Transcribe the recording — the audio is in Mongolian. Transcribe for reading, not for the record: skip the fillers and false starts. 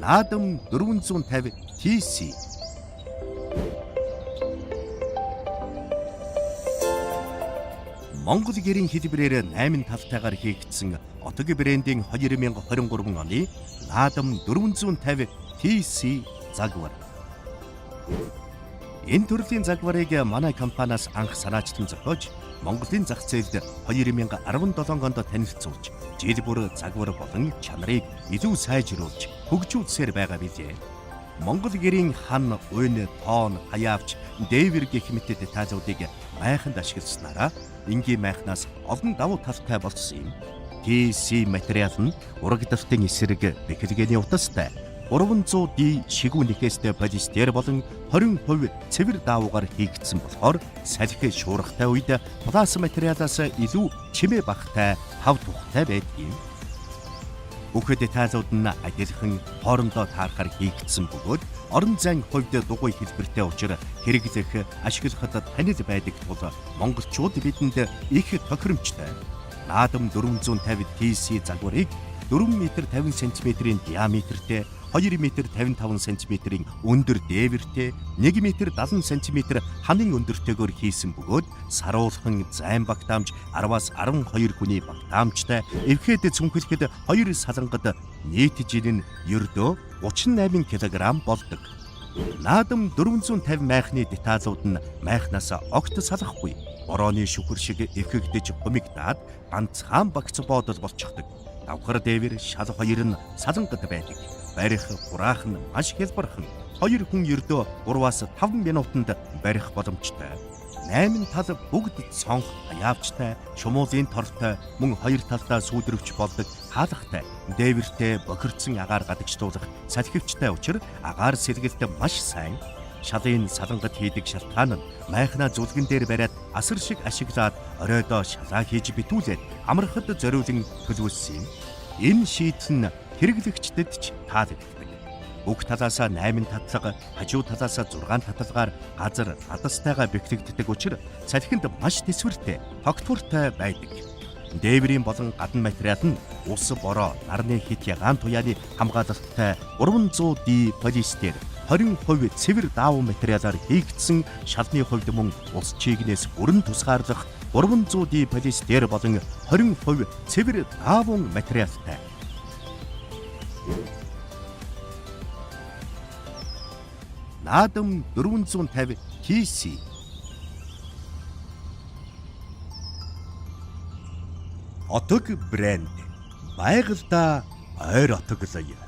Наадам 450 TC. Монгол гэрийн хэлбэрээр 8 тавтайгаар хийгдсэн Отог брендийн 2023 оны Наадам 450 TC загвар. Энэ төрлийн загварыг манай компаниас анх санаачтан зохиож, Монголын зах зээлд 2017 онд танилцуулж, жил бүр загвар болон чанарыг илүү сайжруулж, хөгжүүлсээр байгаа билээ. Монгол гэрийн хан, уйн, тоон, хаяавч, дээвэр гэх мэт деталуудыг майханд ашигласнараа энгийн майхнаас олон давуу талтай болсон юм. TC материал нь урагдалтын эсрэг бэхлэгээний утастай 300D шигүү нэхээстэй полистер болон 20% цэвэр даавуугаар хийгдсэн болохоор салхи шуургатай үед пласт материалаас илүү чимээ багтай, хав тухтай байдаг юм. Бүх деталууд нь адилхан хоорондоо таарахаар хийгдсэн бөгөөд орон зайн хувьд дугуй хэлбэртэй учраас хэрэглэх, ашиглахад танил байдаг тул монголчууд бидэнд их тохиромжтой. Наадам 450 TC загварыг 4 м 50 см-ийн диаметртэй, 2 м 55 см-ийн өндөр дээвэртэй, 1 м 70 см ханын өндөртэйгээр хийсэн бөгөөд саруулхан зайн багтаамж 10-аас 12 хүний багтаамжтай, эвхэд цүнхлэхэд 2 салангад нийт жил нь ердөө 38 кг болдог. Наадам 450 майхны деталууд нь майхнаас огт салахгүй, борооны шүхэр шиг эвхэгдэж хумигдаад ганцхан багц бодол болчихдог. Давхар дээвэр шал хоёр нь салангад байдаг. Барих хураах нь маш хялбархан. 2 хүн ердөө 3-аас 5 минутанд барих боломжтой. 8 тал бүгд цонх, хаяавчтай, шумуулын тортой, мөн 2 талдаа сүйдрвч болдог хаалгатай, дээвэртэй бохирдсан агаар гадагшлуулах салхивчтай учраа агаар сэргэлт маш сайн. Шалын салангад хийдэг шалтгаан нь майхна зүлгэн дээр бариад асар шиг ашиглаад оройдоо шалаа хийж битүүлээд амархад зориулан төлөвлөсөн юм. Энэ шийдэл нь хэрэглэгчдэд ч таалагддаг. Уг талаас 8 татлага, хажуу талаас 6 татлагаар газар хадастайгаа бэхлэгддэг учраас салхинд маш тэсвэртэй, тогтвортой байдаг. Дээврийн болон гадна материал нь ус, бороо, нарны хит ягаан туяаны хамгаалалттай 300D полистер, 20% цэвэр даавуу материалаар хийгдсэн, шалны хувьд мөн ус чийгнээс бүрэн тусгаарлах 300D полистер болон 20% цэвэр даавуу материалтай. Наадам 450 TC. Отог брэнд. Байгальдаа ойр отоглоё.